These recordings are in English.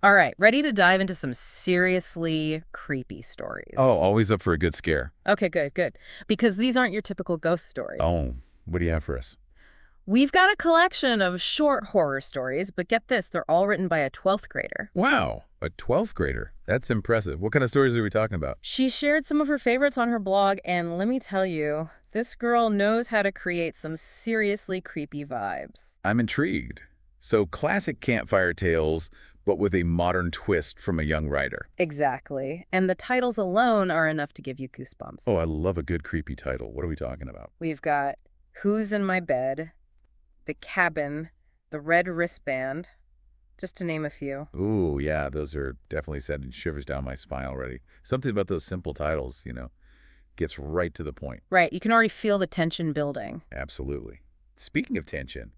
All right, ready to dive into some seriously creepy Oh, stories. always up for a good scare. Okay, good, good. Because these aren't your typical ghost stories. Oh, what do you have for us? We've got a collection of short horror stories, but get this, they're all written by a 12th grader. Wow, a 12th grader. That's impressive. What kind of stories are we talking about? She shared some of her favorites on her blog, and let me tell you, this girl knows how to create some seriously creepy vibes. I'm intrigued. So, classic campfire tales, but with a modern twist from a young writer. Exactly. And the titles alone are enough to give you goosebumps. Oh, I love a good creepy title. What are we talking about? We've got Who's in My Bed, The Cabin, The Red Wristband, just to name a few. Ooh, yeah, those are definitely sending shivers down my spine already. Something about those simple titles, gets right to the point. Right, you can already feel the tension building. Absolutely. Speaking of tension,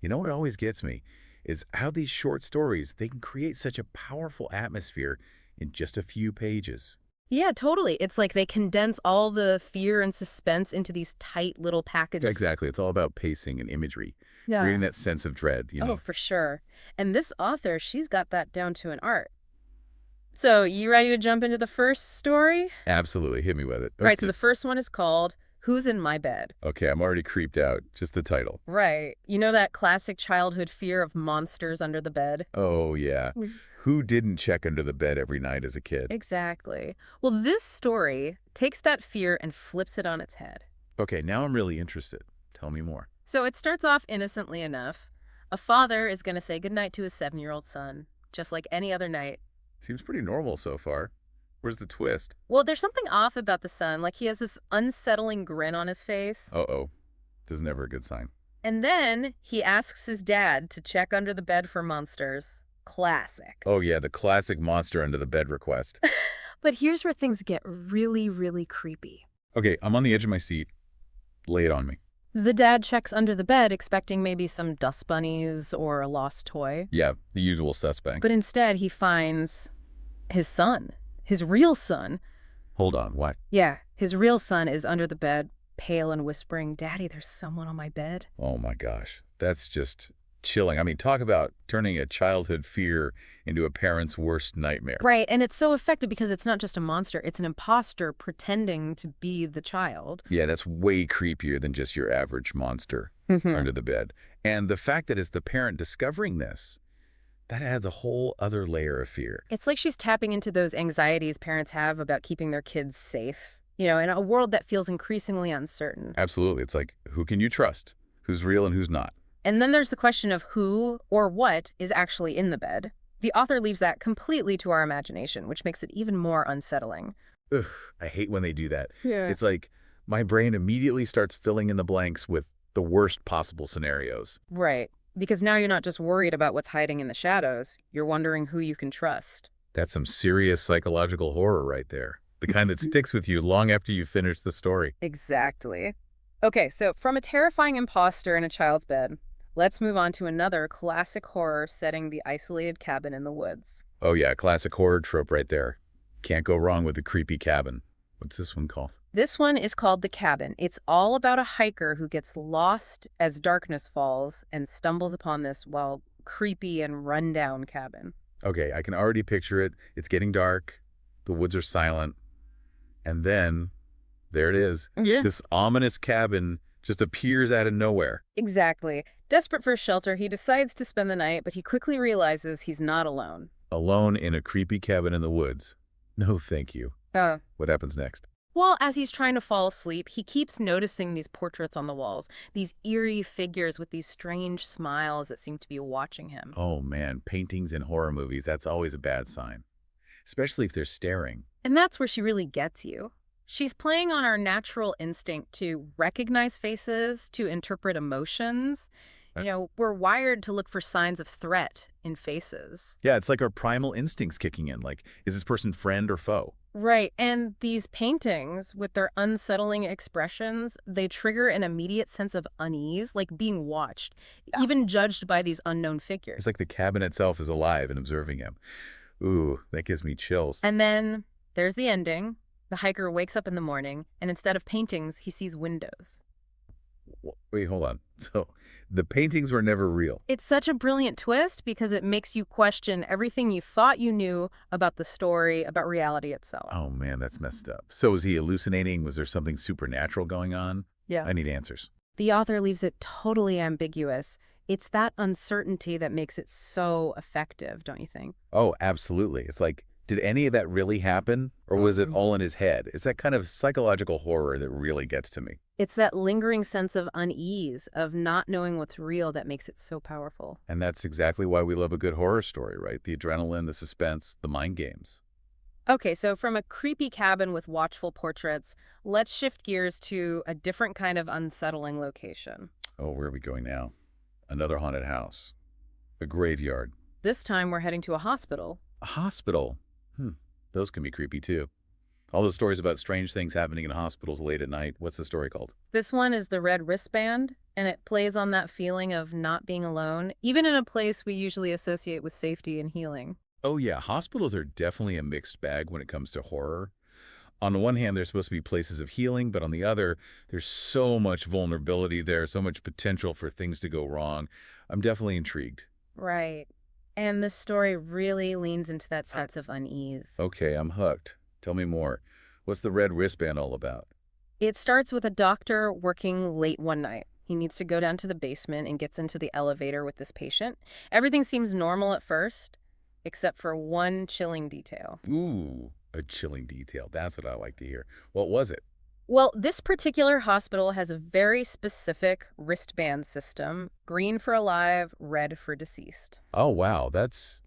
you know what always gets me is how these short stories, they can create such a powerful atmosphere in just a few pages. Yeah, totally. It's like they condense all the fear and suspense into these tight little packages. Exactly. It's all about pacing and imagery, creating Yeah. that sense of dread, Oh, for sure. And this author, she's got that down to an art. So, you ready to jump into the first story? Absolutely. Hit me with it. Right, so the first one is called Who's in My Bed? Okay, I'm already creeped out. Just the title. Right. You know that classic childhood fear of monsters under the bed? Oh, yeah. Who didn't check under the bed every night as a kid? Exactly. Well, this story takes that fear and flips it on its head. Okay, now I'm really interested. Tell me more. So it starts off innocently enough. A father is going to say goodnight to his 7-year-old son, just like any other night. Seems pretty normal so far. Where's the twist? Well, there's something off about the son, like he has this unsettling grin on his face. Uh-oh. This is never a good sign. And then he asks his dad to check under the bed for monsters. Classic. Oh, yeah, the classic monster under the bed request. But here's where things get really, really creepy. Okay, I'm on the edge of my seat. Lay it on me. The dad checks under the bed expecting maybe some dust bunnies or a lost toy. Yeah, the usual suspect. But instead he finds his son, his real son. Hold on, what? Yeah, his real son is under the bed, pale and whispering, "Daddy, there's someone on my bed." Oh my gosh, that's just chilling. I mean, talk about turning a childhood fear into a parent's worst nightmare. Right, and it's so effective because it's not just a monster, it's an imposter pretending to be the child. Yeah, that's way creepier than just your average monster Mhm. under the bed. And the fact that it's the parent discovering this, that adds a whole other layer of fear. It's like she's tapping into those anxieties parents have about keeping their kids safe, in a world that feels increasingly uncertain. Absolutely. It's like, who can you trust? Who's real and who's not? And then there's the question of who or what is actually in the bed. The author leaves that completely to our imagination, which makes it even more unsettling. Ugh, I hate when they do that. Yeah. It's like my brain immediately starts filling in the blanks with the worst possible scenarios. Right. Because now you're not just worried about what's hiding in the shadows, you're wondering who you can trust. That's some serious psychological horror right there. The kind that sticks with you long after you finish the story. Exactly. Okay, so from a terrifying imposter in a child's bed, let's move on to another classic horror setting the isolated cabin in the woods. Oh yeah, classic horror trope right there. Can't go wrong with the creepy cabin. What's this one called? This one is called The Cabin. It's all about a hiker who gets lost as darkness falls and stumbles upon this, creepy and rundown cabin. Okay, I can already picture it. It's getting dark. The woods are silent. And then, there it is. Yeah. This ominous cabin just appears out of nowhere. Exactly. Desperate for shelter, he decides to spend the night, but he quickly realizes he's not alone. Alone in a creepy cabin in the woods. No, thank you. Oh. What happens next? Well, as he's trying to fall asleep, he keeps noticing these portraits on the walls, these eerie figures with these strange smiles that seem to be watching him. Oh man, paintings in horror movies, that's always a bad sign. Especially if they're staring. And that's where she really gets you. She's playing on our natural instinct to recognize faces, to interpret emotions. We're wired to look for signs of threat in faces. Yeah, it's like our primal instincts kicking in. Like, is this person friend or foe? Right, and these paintings, with their unsettling expressions, they trigger an immediate sense of unease, like being watched, even judged by these unknown figures. It's like the cabin itself is alive and observing him. Ooh, that gives me chills. And then there's the ending. The hiker wakes up in the morning, and instead of paintings, he sees windows. Wait, hold on. So the paintings were never real. It's such a brilliant twist because it makes you question everything you thought you knew about the story, about reality itself. Oh man, that's messed up. So was he hallucinating? Was there something supernatural going on? Yeah. I need answers. The author leaves it totally ambiguous. It's that uncertainty that makes it so effective, don't you think? Oh, absolutely. It's like, did any of that really happen? Or was it all in his head? It's that kind of psychological horror that really gets to me. It's that lingering sense of unease, of not knowing what's real that makes it so powerful. And that's exactly why we love a good horror story, right? The adrenaline, the suspense, the mind games. Okay, so from a creepy cabin with watchful portraits, let's shift gears to a different kind of unsettling location. Oh, where are we going now? Another haunted house. A graveyard. This time we're heading to a hospital. A hospital. Those can be creepy too. All those stories about strange things happening in hospitals late at night. What's the story called? This one is the Red Wristband, and it plays on that feeling of not being alone, even in a place we usually associate with safety and healing. Oh yeah, hospitals are definitely a mixed bag when it comes to horror. On the one hand, they're supposed to be places of healing, but on the other, there's so much vulnerability there, so much potential for things to go wrong. I'm definitely intrigued. Right. And this story really leans into that sense of unease. Okay, I'm hooked. Tell me more. What's the red wristband all about? It starts with a doctor working late one night. He needs to go down to the basement and gets into the elevator with this patient. Everything seems normal at first, except for one chilling detail. Ooh, a chilling detail. That's what I like to hear. What was it? Well, this particular hospital has a very specific wristband system, green for alive, red for deceased. Oh, wow, that's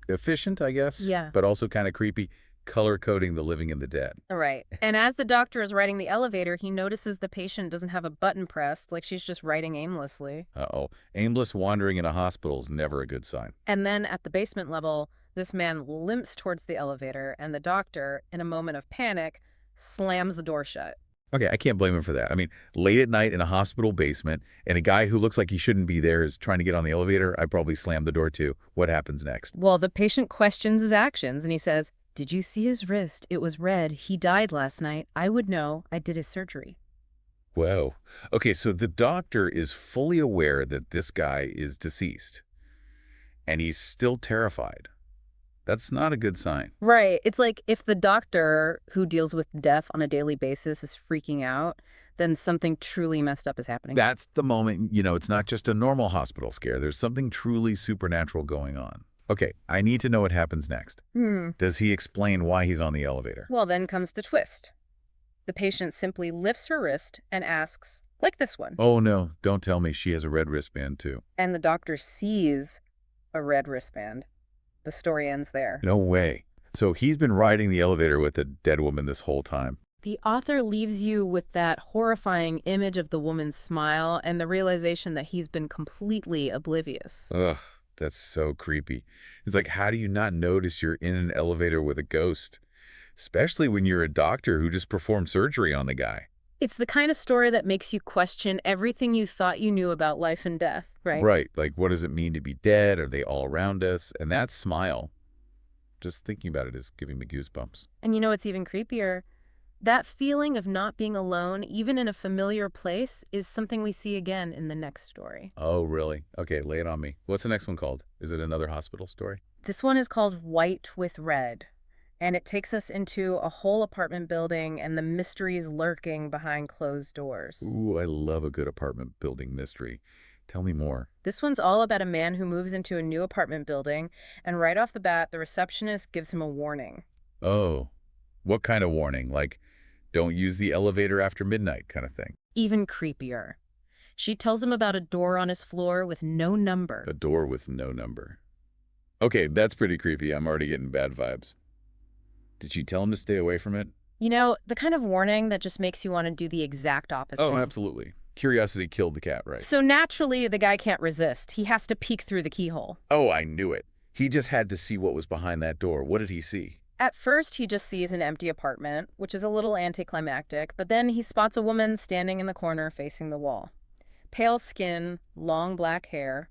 efficient, I guess, Yeah. but also kind of creepy, color coding the living and the dead. All right. And as the doctor is riding the elevator, he notices the patient doesn't have a button pressed, like she's just writing aimlessly. Uh-oh. Aimless wandering in a hospital is never a good sign. And then at the basement level, this man limps towards the elevator, and the doctor, in a moment of panic, slams the door shut. Okay, I can't blame him for that. I mean, late at night in a hospital basement, and a guy who looks like he shouldn't be there is trying to get on the elevator, I'd probably slam the door too. What happens next? Well, the patient questions his actions, and he says, "Did you see his wrist? It was red. He died last night. I would know. I did his surgery." Whoa. Okay, so the doctor is fully aware that this guy is deceased, and he's still terrified. That's not a good sign. Right. It's like if the doctor who deals with death on a daily basis is freaking out, then something truly messed up is happening. That's the moment, it's not just a normal hospital scare. There's something truly supernatural going on. Okay, I need to know what happens next. Does he explain why he's on the elevator? Well, then comes the twist. The patient simply lifts her wrist and asks, like this one. Oh no, don't tell me she has a red wristband too. And the doctor sees a red wristband. The story ends there. No way. So he's been riding the elevator with a dead woman this whole time. The author leaves you with that horrifying image of the woman's smile and the realization that he's been completely oblivious. Ugh, that's so creepy. It's like, how do you not notice you're in an elevator with a ghost? Especially when you're a doctor who just performed surgery on the guy. It's the kind of story that makes you question everything you thought you knew about life and death, right? Right. Like, what does it mean to be dead? Are they all around us? And that smile, just thinking about it is giving me goosebumps. And you know what's even creepier? That feeling of not being alone, even in a familiar place, is something we see again in the next story. Oh, really? Okay, lay it on me. What's the next one called? Is it another hospital story? This one is called White with Red, and it takes us into a whole apartment building and the mysteries lurking behind closed doors. Ooh, I love a good apartment building mystery. Tell me more. This one's all about a man who moves into a new apartment building, and right off the bat, the receptionist gives him a warning. Oh, what kind of warning? Like, don't use the elevator after midnight kind of thing. Even creepier. She tells him about a door on his floor with no number. A door with no number. Okay, that's pretty creepy. I'm already getting bad vibes. Did she tell him to stay away from it? You know, the kind of warning that just makes you want to do the exact opposite. Oh, absolutely. Curiosity killed the cat, right? So naturally, the guy can't resist. He has to peek through the keyhole. Oh, I knew it. He just had to see what was behind that door. What did he see? At first, he just sees an empty apartment, which is a little anticlimactic, but then he spots a woman standing in the corner facing the wall. Pale skin, long black hair.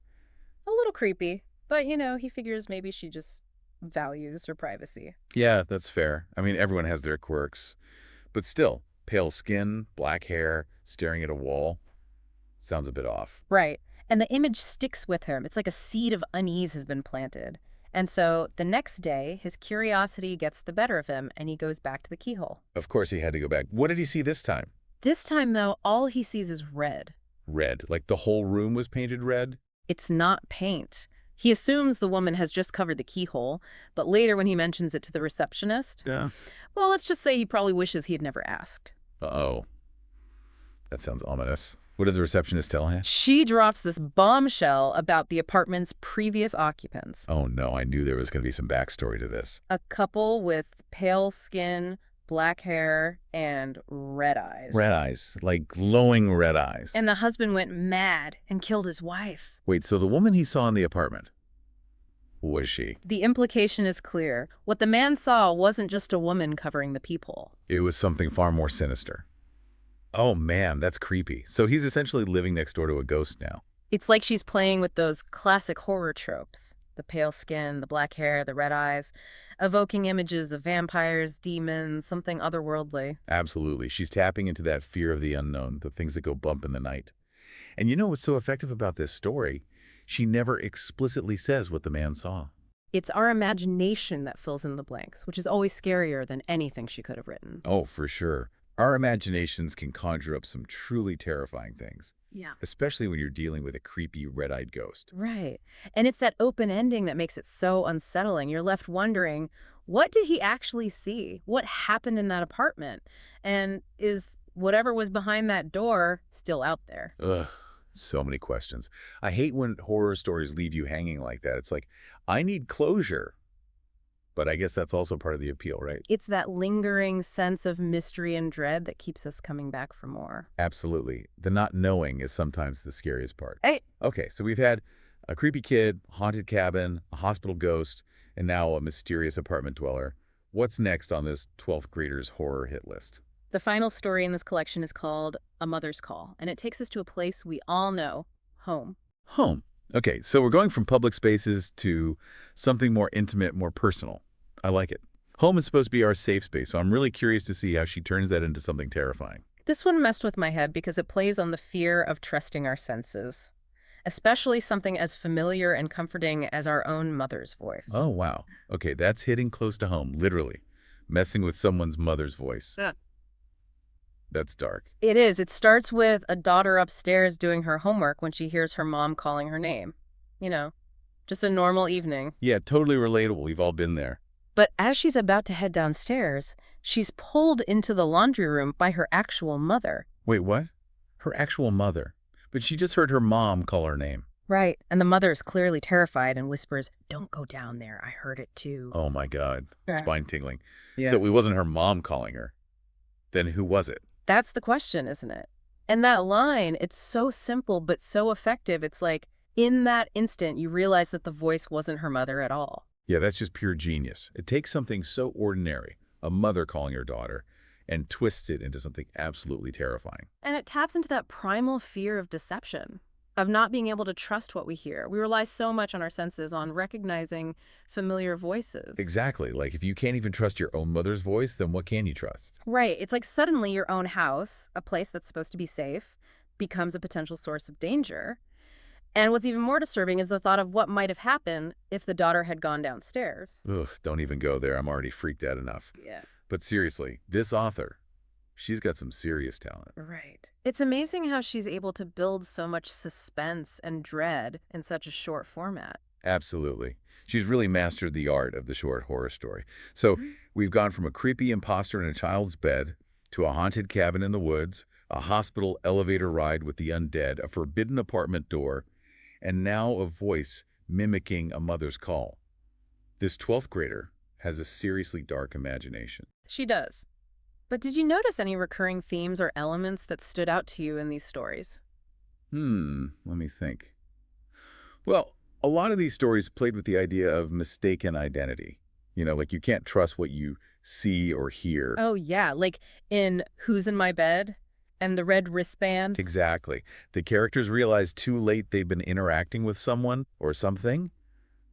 A little creepy, but he figures maybe she just values her privacy. Yeah, that's fair. I mean, everyone has their quirks. But still, pale skin, black hair, staring at a wall. Sounds a bit off. Right. And the image sticks with him. It's like a seed of unease has been planted. And so the next day, his curiosity gets the better of him, and he goes back to the keyhole. Of course he had to go back. What did he see this time? This time, though, all he sees is red. Red. Like the whole room was painted red? It's not paint. He assumes the woman has just covered the keyhole, but later when he mentions it to the receptionist, Yeah. well, let's just say he probably wishes he had never asked. Uh-oh. That sounds ominous. What did the receptionist tell him? She drops this bombshell about the apartment's previous occupants. Oh no, I knew there was going to be some backstory to this. A couple with pale skin, black hair, and red eyes. Red eyes, like glowing red eyes. And the husband went mad and killed his wife. Wait, so the woman he saw in the apartment, who was she? The implication is clear. What the man saw wasn't just a woman covering the peephole. It was something far more sinister. Oh man, that's creepy. So he's essentially living next door to a ghost now. It's like she's playing with those classic horror tropes. The pale skin, the black hair, the red eyes, evoking images of vampires, demons, something otherworldly. Absolutely. She's tapping into that fear of the unknown, the things that go bump in the night. And you know what's so effective about this story? She never explicitly says what the man saw. It's our imagination that fills in the blanks, which is always scarier than anything she could have written. Oh, for sure. Our imaginations can conjure up some truly terrifying things, Yeah. especially when you're dealing with a creepy red-eyed ghost. Right. And it's that open ending that makes it so unsettling. You're left wondering, what did he actually see? What happened in that apartment? And is whatever was behind that door still out there? Ugh, so many questions. I hate when horror stories leave you hanging like that. It's like, I need closure. But I guess that's also part of the appeal, right? It's that lingering sense of mystery and dread that keeps us coming back for more. Absolutely. The not knowing is sometimes the scariest part. Hey, Okay, so we've had a creepy kid, haunted cabin, a hospital ghost, and now a mysterious apartment dweller. What's next on this 12th grader's horror hit list? the final story in this collection is called A Mother's Call, and it takes us to a place we all know, home. Home. Okay, so we're going from public spaces to something more intimate, more personal. I like it. Home is supposed to be our safe space, so I'm really curious to see how she turns that into something terrifying. This one messed with my head because it plays on the fear of trusting our senses, especially something as familiar and comforting as our own mother's voice. Oh, wow. Okay, that's hitting close to home, literally. Messing with someone's mother's voice. Yeah. That's dark. It is. It starts with a daughter upstairs doing her homework when she hears her mom calling her name. You know, just a normal evening. Yeah, totally relatable. We've all been there. But as she's about to head downstairs, she's pulled into the laundry room by her actual mother. Wait, what? Her actual mother. But she just heard her mom call her name. Right. And the mother is clearly terrified and whispers, "Don't go down there. I heard it too." Oh my God. Yeah. Spine tingling. Yeah. So it wasn't her mom calling her. Then who was it? That's the question, isn't it? And that line, it's so simple but so effective. It's like, in that instant, you realize that the voice wasn't her mother at all. Yeah, that's just pure genius. It takes something so ordinary, a mother calling her daughter, and twists it into something absolutely terrifying. And it taps into that primal fear of deception, of not being able to trust what we hear. We rely so much on our senses, on recognizing familiar voices. Exactly. Like if you can't even trust your own mother's voice, then what can you trust? Right. It's like suddenly your own house, a place that's supposed to be safe, becomes a potential source of danger. And what's even more disturbing is the thought of what might have happened if the daughter had gone downstairs. Ugh, don't even go there. I'm already freaked out enough. Yeah. But seriously, this author, she's got some serious talent. Right. It's amazing how she's able to build so much suspense and dread in such a short format. Absolutely. She's really mastered the art of the short horror story. So we've gone from a creepy imposter in a child's bed to a haunted cabin in the woods, a hospital elevator ride with the undead, a forbidden apartment door, and now a voice mimicking a mother's call. This 12th grader has a seriously dark imagination. She does. But did you notice any recurring themes or elements that stood out to you in these stories? Let me think. Well, a lot of these stories played with the idea of mistaken identity. You know, like you can't trust what you see or hear. Oh, yeah. Like in Who's in My Bed and the red wristband. Exactly. The characters realize too late they've been interacting with someone or something,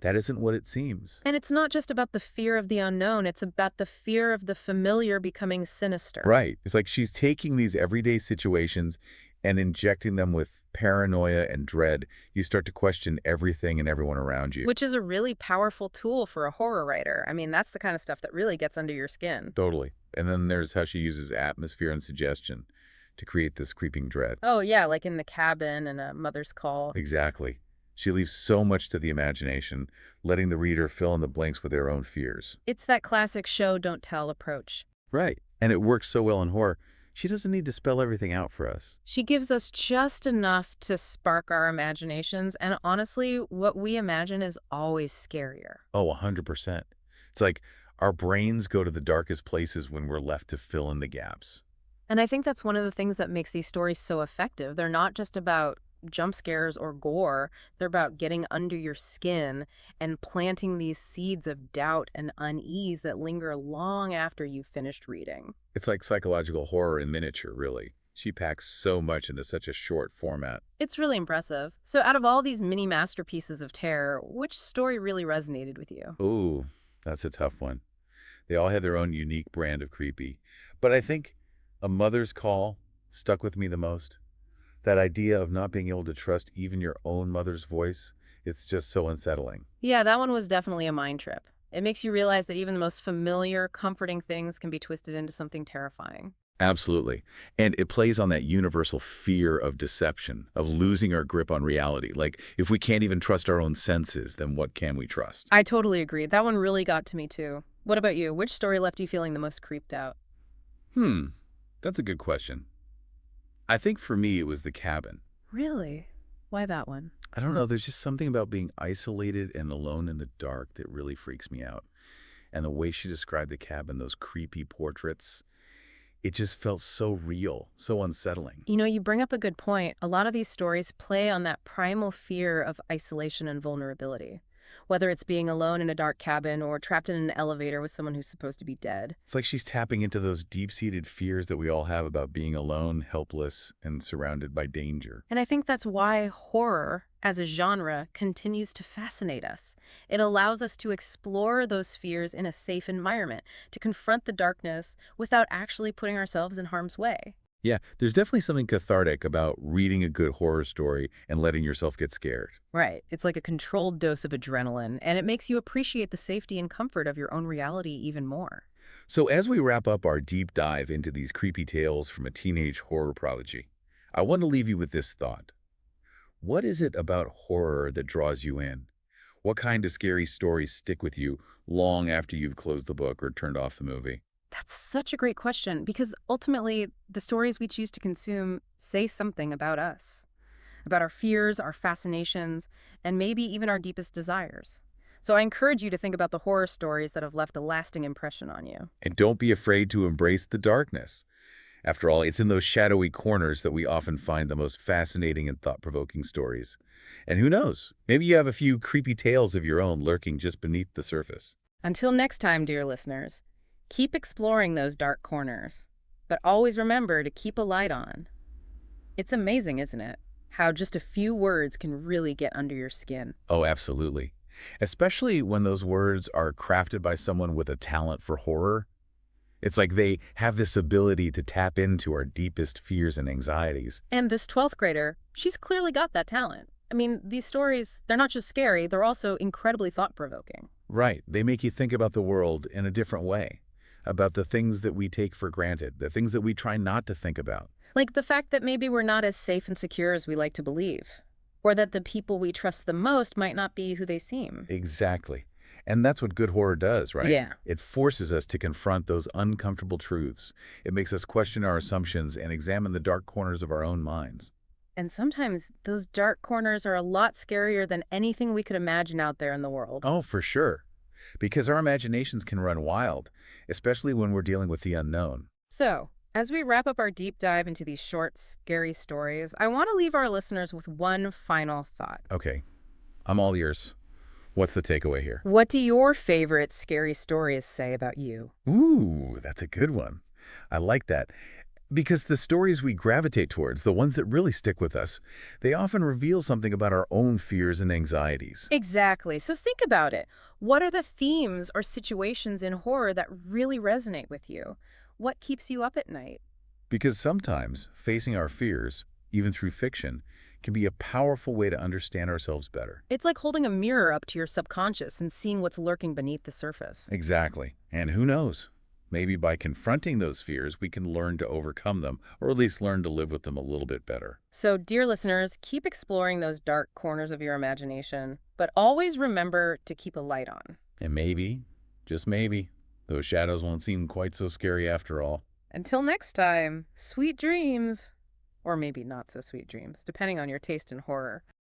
That isn't what it seems. And it's not just about the fear of the unknown, it's about the fear of the familiar becoming sinister. Right. It's like she's taking these everyday situations and injecting them with paranoia and dread. You start to question everything and everyone around you. Which is a really powerful tool for a horror writer. I mean, that's the kind of stuff that really gets under your skin. Totally. And then there's how she uses atmosphere and suggestion to create this creeping dread. Oh, yeah, like in The Cabin and A Mother's Call. Exactly. She leaves so much to the imagination, letting the reader fill in the blanks with their own fears. It's that classic show, don't tell approach. Right. And it works so well in horror. She doesn't need to spell everything out for us. She gives us just enough to spark our imaginations, and honestly, what we imagine is always scarier. Oh, 100%. It's like our brains go to the darkest places when we're left to fill in the gaps. And I think that's one of the things that makes these stories so effective. They're not just about jump scares or gore. They're about getting under your skin and planting these seeds of doubt and unease that linger long after you've finished reading. It's like psychological horror in miniature, really. She packs so much into such a short format. It's really impressive. So out of all these mini masterpieces of terror, which story really resonated with you? Ooh, that's a tough one. They all have their own unique brand of creepy. But I think A Mother's Call stuck with me the most. That idea of not being able to trust even your own mother's voice, it's just so unsettling. Yeah, that one was definitely a mind trip. It makes you realize that even the most familiar, comforting things can be twisted into something terrifying. Absolutely. And it plays on that universal fear of deception, of losing our grip on reality. Like, if we can't even trust our own senses, then what can we trust? I totally agree. That one really got to me too. What about you? Which story left you feeling the most creeped out? That's a good question. I think for me, it was The Cabin. Really? Why that one? I don't know, there's just something about being isolated and alone in the dark that really freaks me out. And the way she described the cabin, those creepy portraits, it just felt so real, so unsettling. You know, you bring up a good point. A lot of these stories play on that primal fear of isolation and vulnerability, whether it's being alone in a dark cabin or trapped in an elevator with someone who's supposed to be dead. It's like she's tapping into those deep-seated fears that we all have about being alone, helpless, and surrounded by danger. And I think that's why horror, as a genre, continues to fascinate us. It allows us to explore those fears in a safe environment, to confront the darkness without actually putting ourselves in harm's way. Yeah, there's definitely something cathartic about reading a good horror story and letting yourself get scared. Right. It's like a controlled dose of adrenaline, and it makes you appreciate the safety and comfort of your own reality even more. So as we wrap up our deep dive into these creepy tales from a teenage horror prodigy, I want to leave you with this thought. What is it about horror that draws you in? What kind of scary stories stick with you long after you've closed the book or turned off the movie? That's such a great question because ultimately, the stories we choose to consume say something about us, about our fears, our fascinations, and maybe even our deepest desires. So I encourage you to think about the horror stories that have left a lasting impression on you. And don't be afraid to embrace the darkness. After all, it's in those shadowy corners that we often find the most fascinating and thought-provoking stories. And who knows, maybe you have a few creepy tales of your own lurking just beneath the surface. Until next time, dear listeners, keep exploring those dark corners, but always remember to keep a light on. It's amazing, isn't it? How just a few words can really get under your skin. Oh, absolutely. Especially when those words are crafted by someone with a talent for horror. It's like they have this ability to tap into our deepest fears and anxieties. And this 12th grader, she's clearly got that talent. I mean, these stories, they're not just scary, they're also incredibly thought-provoking. Right. They make you think about the world in a different way, about the things that we take for granted, the things that we try not to think about. Like the fact that maybe we're not as safe and secure as we like to believe, or that the people we trust the most might not be who they seem. Exactly. And that's what good horror does, right? Yeah. It forces us to confront those uncomfortable truths. It makes us question our assumptions and examine the dark corners of our own minds. And sometimes those dark corners are a lot scarier than anything we could imagine out there in the world. Oh, for sure. Because our imaginations can run wild, especially when we're dealing with the unknown. So, as we wrap up our deep dive into these short, scary stories, I want to leave our listeners with one final thought. Okay, I'm all ears. What's the takeaway here? What do your favorite scary stories say about you? Ooh, that's a good one. I like that. Because the stories we gravitate towards, the ones that really stick with us, they often reveal something about our own fears and anxieties. Exactly. So think about it. What are the themes or situations in horror that really resonate with you? What keeps you up at night? Because sometimes facing our fears, even through fiction, can be a powerful way to understand ourselves better. It's like holding a mirror up to your subconscious and seeing what's lurking beneath the surface. Exactly. And who knows? Maybe by confronting those fears, we can learn to overcome them, or at least learn to live with them a little bit better. So, dear listeners, keep exploring those dark corners of your imagination, but always remember to keep a light on. And maybe, just maybe, those shadows won't seem quite so scary after all. Until next time, sweet dreams. Or maybe not so sweet dreams, depending on your taste in horror.